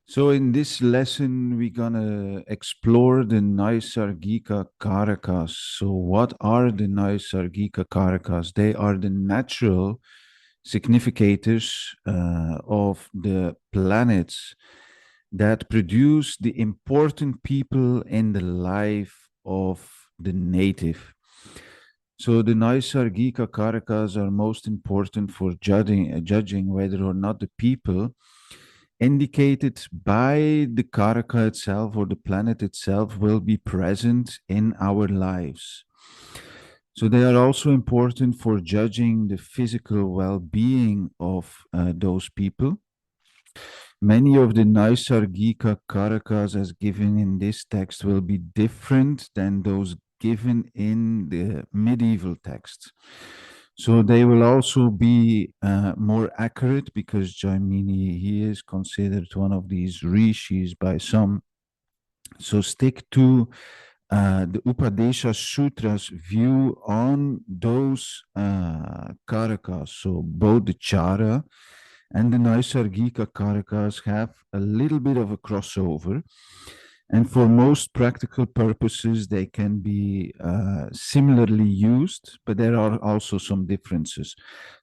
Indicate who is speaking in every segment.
Speaker 1: So in this lesson, we're gonna explore the Naisargika Karakas. So what are the Naisargika Karakas? They are the natural significators of the planets that produce the important people in the life of the native. So the Naisargika Karakas are most important for judging whether or not the people indicated by the Karaka itself or the planet itself will be present in our lives. So they are also important for judging the physical well-being of those people. Many of the Naisargika Karakas as given in this text will be different than those given in the medieval text. So they will also be more accurate because Jaimini, he is considered one of these rishis by some. So stick to the Upadeśa Sūtras view on those karakas. So both the Chara and the Naisargika Karakas have a little bit of a crossover. And for most practical purposes, they can be similarly used, but there are also some differences.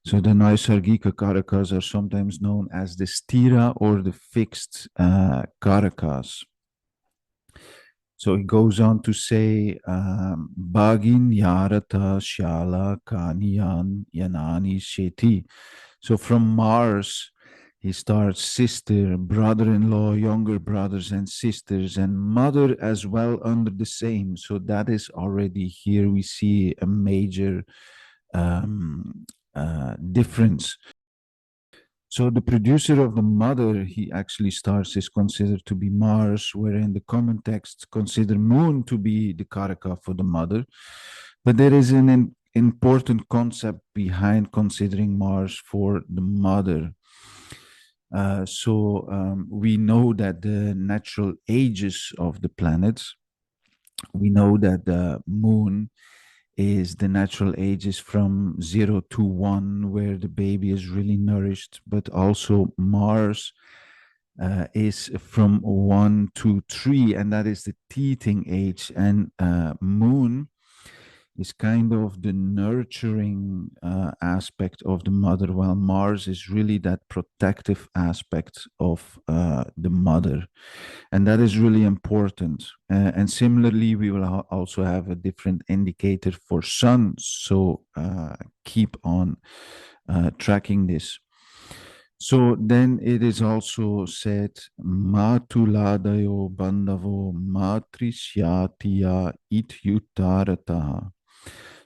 Speaker 1: So the Naisargika Karakas are sometimes known as the stira or the fixed Karakas. So he goes on to say, Bagin Yarata Shala Kaniyan Yanani Sheti. So from Mars, he starts sister, brother-in-law, younger brothers and sisters, and mother as well under the same. So that is already here we see a major difference. So the producer of the mother, he actually starts, is considered to be Mars, wherein the common texts consider Moon to be the Karaka for the mother. But there is an important concept behind considering Mars for the mother. We know that the natural ages of the planets, we know that the moon is the natural ages from 0 to 1, where the baby is really nourished, but also Mars is from 1 to 3, and that is the teething age, and moon is kind of the nurturing aspect of the mother, while Mars is really that protective aspect of the mother. And that is really important. And similarly, we will also have a different indicator for sun. So keep on tracking this. So then it is also said, Matuladayo Bandavo Matrisyatiya Ityutarataha.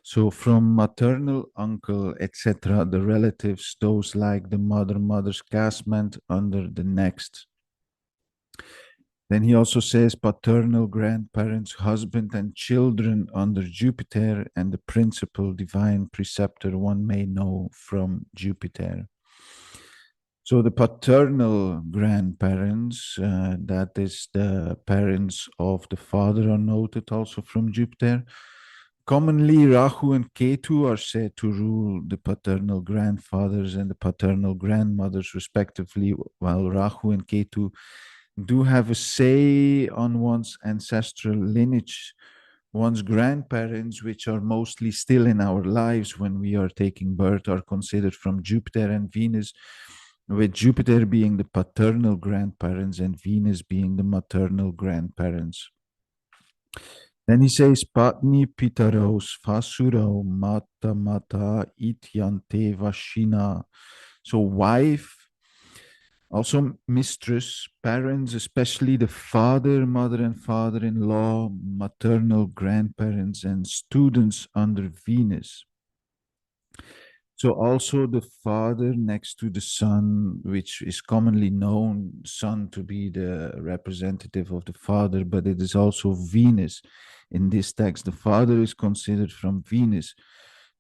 Speaker 1: So from maternal uncle, etc., the relatives, those like the mother's casement under the next. Then he also says paternal grandparents, husband and children under Jupiter, and the principal divine preceptor one may know from Jupiter. So the paternal grandparents, that is the parents of the father, are noted also from Jupiter. Commonly, Rahu and Ketu are said to rule the paternal grandfathers and the paternal grandmothers, respectively, while Rahu and Ketu do have a say on one's ancestral lineage, one's grandparents, which are mostly still in our lives when we are taking birth, are considered from Jupiter and Venus, with Jupiter being the paternal grandparents and Venus being the maternal grandparents. Then he says, Patni Pitaros Fasuro Mata Mata Ityante Vashina. So wife, also mistress, parents, especially the father, mother, and father-in-law, maternal grandparents, and students under Venus. So also the father next to the son, which is commonly known, son to be the representative of the father, but it is also Venus. In this text, the father is considered from Venus.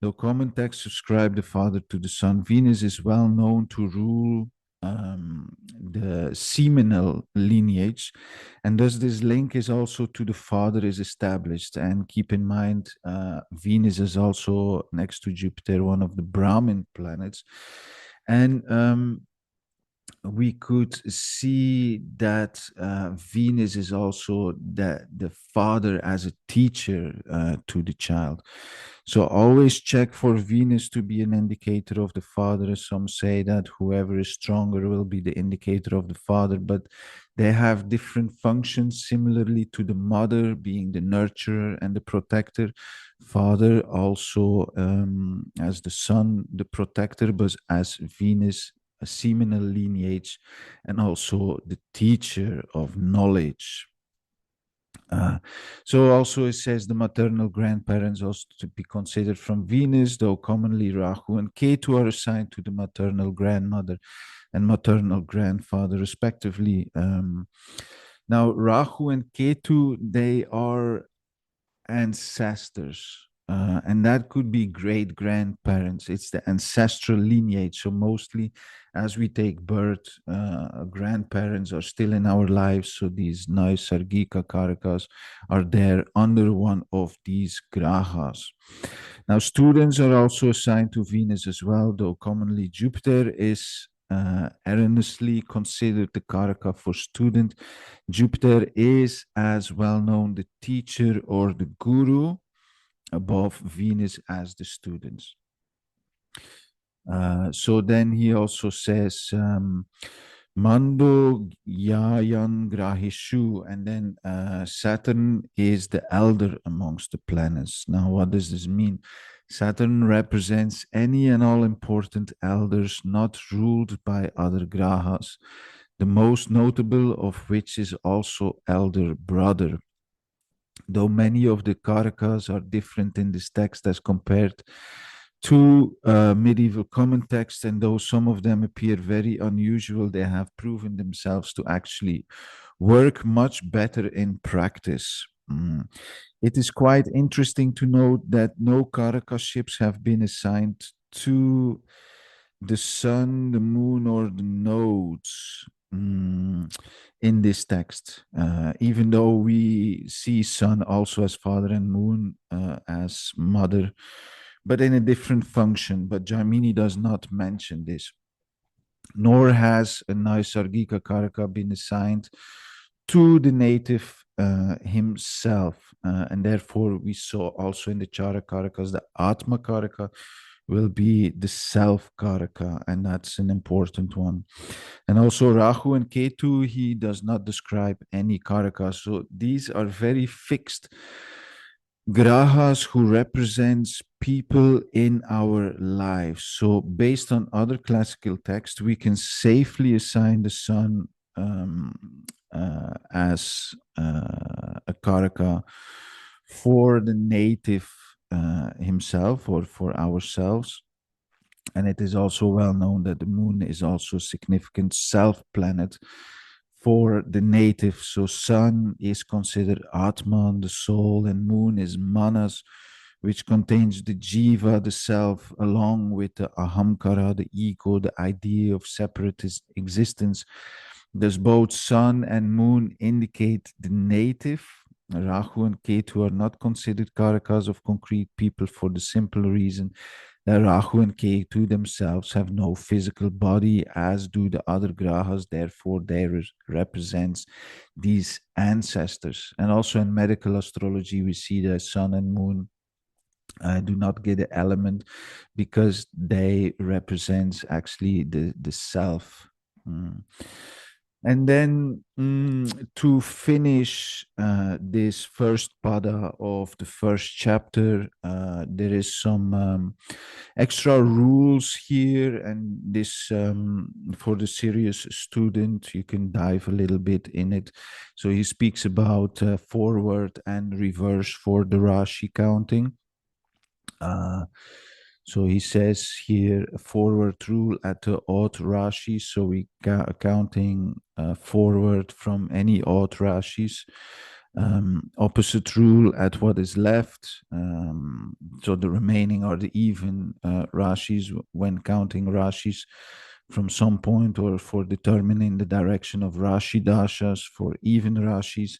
Speaker 1: Though common texts ascribe the father to the son, Venus is well known to rule the seminal lineage, and thus this link is also to the father is established. And keep in mind, Venus is also next to Jupiter one of the Brahmin planets, and we could see that Venus is also the father as a teacher to the child. So always check for Venus to be an indicator of the father. Some say that whoever is stronger will be the indicator of the father, but they have different functions, similarly to the mother being the nurturer and the protector. Father also as the son, the protector, but as Venus, a seminal lineage, and also the teacher of knowledge. So also it says the maternal grandparents also to be considered from Venus, though commonly Rahu and Ketu are assigned to the maternal grandmother and maternal grandfather, respectively. Now, Rahu and Ketu, they are ancestors. And that could be great grandparents. It's the ancestral lineage. So, mostly as we take birth, grandparents are still in our lives. So, these Naisargika Karakas are there under one of these grahas. Now, students are also assigned to Venus as well, though commonly Jupiter is erroneously considered the Karaka for student. Jupiter is, as well known, the teacher or the guru above Venus as the students. So then he also says, Mando Yayan Grahishu, and then Saturn is the elder amongst the planets. Now, what does this mean? Saturn represents any and all important elders not ruled by other grahas, the most notable of which is also elder brother. Though many of the Karakas are different in this text as compared to medieval common texts, and though some of them appear very unusual, they have proven themselves to actually work much better in practice. It is quite interesting to note that no Karaka ships have been assigned to the sun, the moon, or the nodes in this text, even though we see sun also as father and moon as mother, but in a different function. But Jaimini does not mention this, nor has a Naisargika Karaka been assigned to the native himself. And therefore, we saw also in the Chara Karakas, the Atma Karaka will be the self Karaka, and that's an important one. And also Rahu and Ketu, he does not describe any Karaka. So these are very fixed grahas who represents people in our lives. So based on other classical texts, we can safely assign the sun as a Karaka for the native himself or for ourselves. And it is also well known that the moon is also a significant self planet for the native. So sun is considered Atman, the soul, and moon is Manas, which contains the jiva, the self, along with the ahamkara, the ego, the idea of separate existence. Thus both sun and moon indicate the native. Rahu and Ketu are not considered karakas of concrete people for the simple reason that Rahu and Ketu themselves have no physical body, as do the other grahas. Therefore, they represents these ancestors. And also in medical astrology, we see that sun and moon do not get an element because they represent actually the self. And then to finish this first pada of the first chapter, there is some extra rules here, and this for the serious student, you can dive a little bit in it. So he speaks about forward and reverse for the Rashi counting. So he says here a forward rule at the odd Rashi. So we counting forward from any odd Rashis. Opposite rule at what is left. So the remaining are the even Rashis when counting Rashis from some point, or for determining the direction of Rashi dashas. For even Rashis,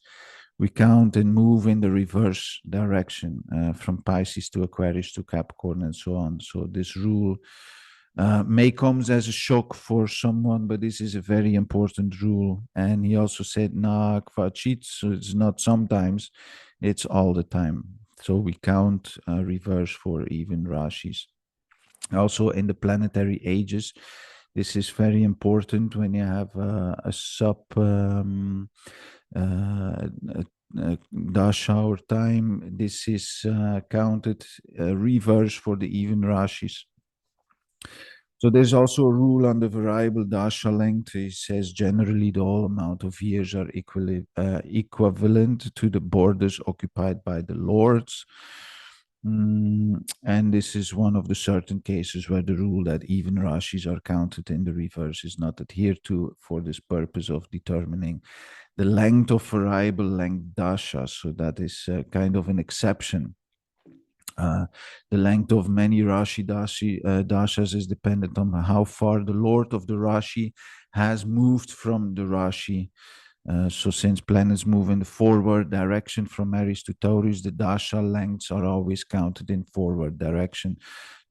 Speaker 1: we count and move in the reverse direction from Pisces to Aquarius to Capricorn and so on. So this rule may comes as a shock for someone, but this is a very important rule. And he also said, "Na kvachit," so it's not sometimes, it's all the time. So we count reverse for even rashis. Also in the planetary ages, this is very important when you have a sub dasha or time. This is counted reverse for the even rashis. So there's also a rule on the variable dasha length. It says generally the whole amount of years are equivalent to the borders occupied by the lords. And this is one of the certain cases where the rule that even rashis are counted in the reverse is not adhered to for this purpose of determining the length of variable length dasha. So that is kind of an exception. The length of many dashas is dependent on how far the lord of the Rashi has moved from the Rashi. So since planets move in the forward direction from Aries to Taurus, the dasha lengths are always counted in forward direction,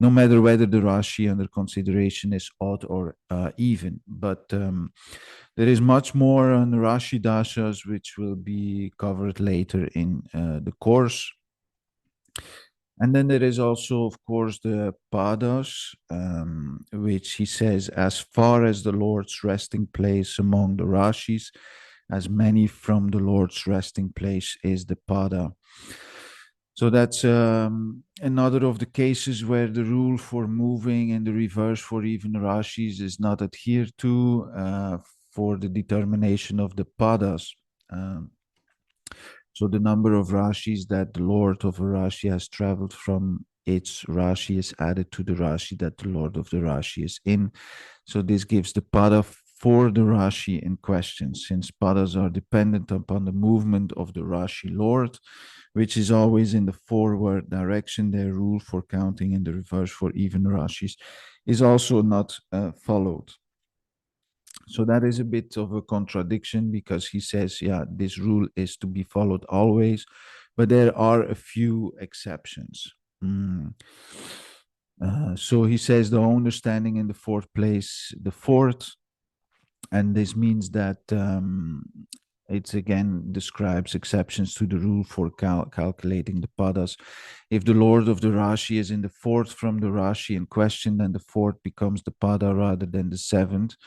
Speaker 1: no matter whether the Rashi under consideration is odd or even. But there is much more on Rashi dashas, which will be covered later in the course. And then there is also, of course, the padas, which he says, as far as the Lord's resting place among the Rashis, as many from the Lord's resting place is the pada. So that's another of the cases where the rule for moving in the reverse for even Rashis is not adhered to for the determination of the padas. So the number of Rashis that the Lord of a Rashi has traveled from its Rashi is added to the Rashi that the Lord of the Rashi is in. So this gives the pada for the Rashi in question, since padas are dependent upon the movement of the Rashi Lord, which is always in the forward direction. Their rule for counting in the reverse for even Rashis is also not followed. So that is a bit of a contradiction, because he says, yeah, this rule is to be followed always, but there are a few exceptions. So he says the understanding in the fourth place, the fourth, and this means that it again describes exceptions to the rule for calculating the padas. If the Lord of the Rashi is in the fourth from the Rashi in question, then the fourth becomes the pada rather than the seventh.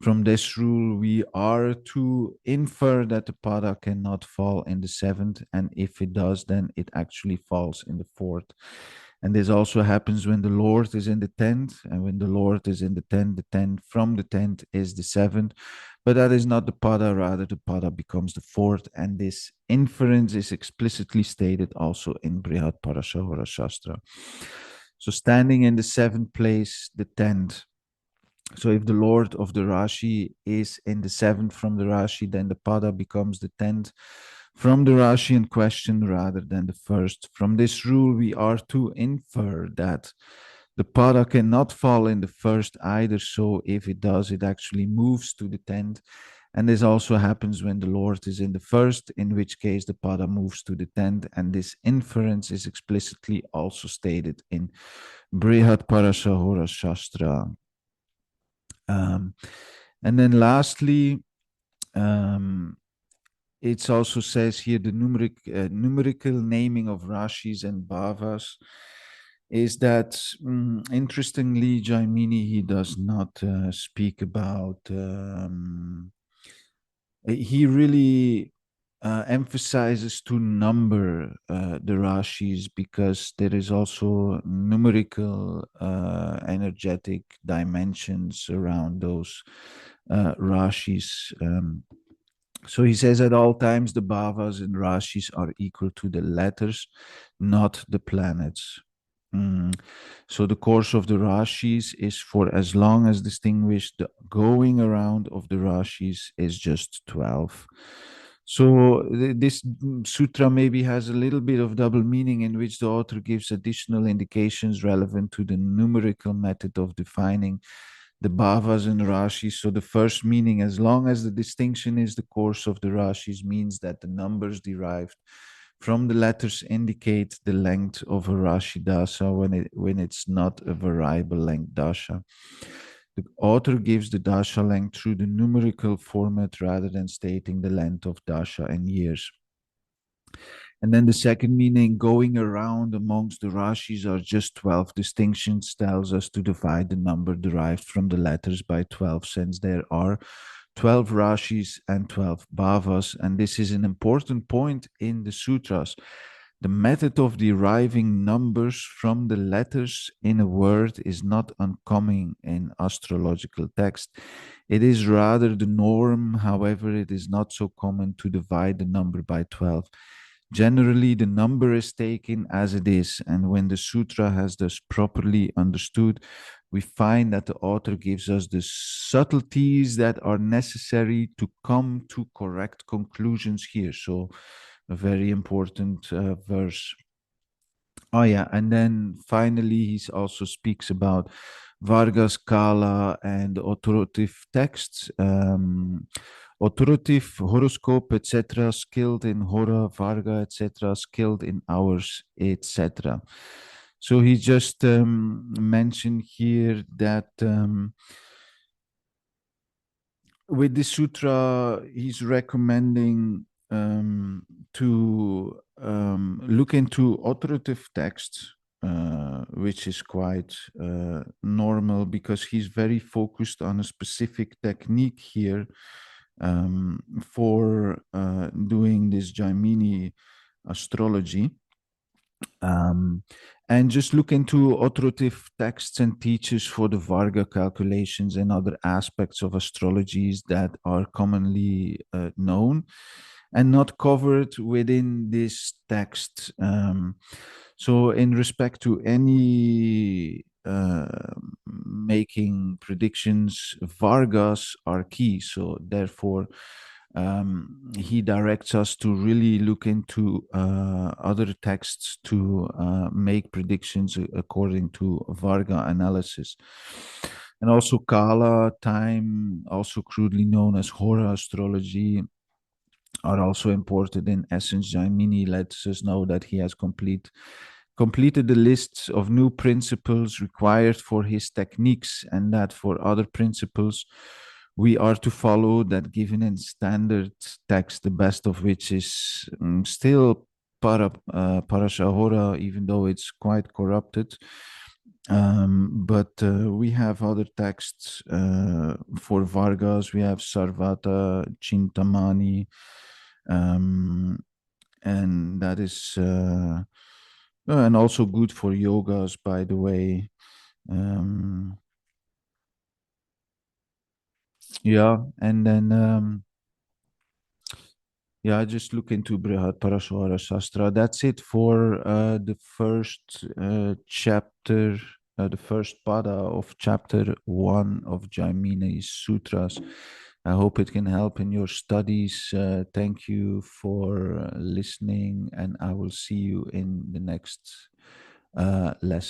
Speaker 1: From this rule, we are to infer that the pada cannot fall in the seventh, and if it does, then it actually falls in the fourth. And this also happens when the Lord is in the 10th, and when the Lord is in the 10th from the 10th is the 7th. But that is not the pada, rather the pada becomes the 4th, and this inference is explicitly stated also in Brihad Parashahara Shastra. So standing in the 7th place, the 10th. So if the Lord of the Rashi is in the 7th from the Rashi, then the pada becomes the 10th from the Rashi in question rather than the first. From this rule, we are to infer that the pada cannot fall in the first either. So if it does, it actually moves to the 10th. And this also happens when the Lord is in the first, in which case the pada moves to the 10th. And this inference is explicitly also stated in Brihad Parashahara Shastra. And then lastly, it also says here the numerical naming of Rashis and Bhavas is that, interestingly, Jaimini, he does not speak about, he really emphasizes to number the Rashis, because there is also numerical energetic dimensions around those Rashis. So he says at all times the bhavas and Rashis are equal to the letters, not the planets. So the course of the Rashis is for as long as distinguished. The going around of the Rashis is just 12. So this sutra maybe has a little bit of double meaning, in which the author gives additional indications relevant to the numerical method of defining the bhavas and Rashis. So the first meaning, as long as the distinction is the course of the Rashis, means that the numbers derived from the letters indicate the length of a Rashi Dasha when it's not a variable length Dasha. The author gives the Dasha length through the numerical format rather than stating the length of Dasha in years. And then the second meaning, going around amongst the Rashis are just 12 distinctions, tells us to divide the number derived from the letters by 12, since there are 12 Rashis and 12 Bhavas. And this is an important point in the sutras. The method of deriving numbers from the letters in a word is not uncommon in astrological text. It is rather the norm. However, it is not so common to divide the number by 12. Generally, the number is taken as it is, and when the sutra has thus properly understood, we find that the author gives us the subtleties that are necessary to come to correct conclusions here. So, a very important verse. Oh, yeah. And then finally, he also speaks about Varga's Kala and authoritative texts. Authoritative, horoscope, etc., skilled in Hora, Varga, etc., skilled in hours, etc. So he just mentioned here that with this sutra, he's recommending to look into authoritative texts, which is quite normal, because he's very focused on a specific technique here for doing this Jaimini astrology. And just look into authoritative texts and teachers for the Varga calculations and other aspects of astrologies that are commonly known and not covered within this text. So in respect to any making predictions, Vargas are key. So therefore, he directs us to really look into other texts to make predictions according to Varga analysis. And also Kala, time, also crudely known as Hora astrology, are also important in essence. Jaimini lets us know that he has completed the lists of new principles required for his techniques, and that for other principles we are to follow that given in standard text, the best of which is still Parashahora, even though it's quite corrupted. But we have other texts for Vargas. We have Sarvata, Chintamani, and that is and also good for yogas, by the way. Yeah, and then yeah, just look into Brihat Parashvara Shastra. That's it for the first chapter, the first pada of chapter 1 of Jaimini Sutras. I hope it can help in your studies. Thank you for listening, and I will see you in the next lesson.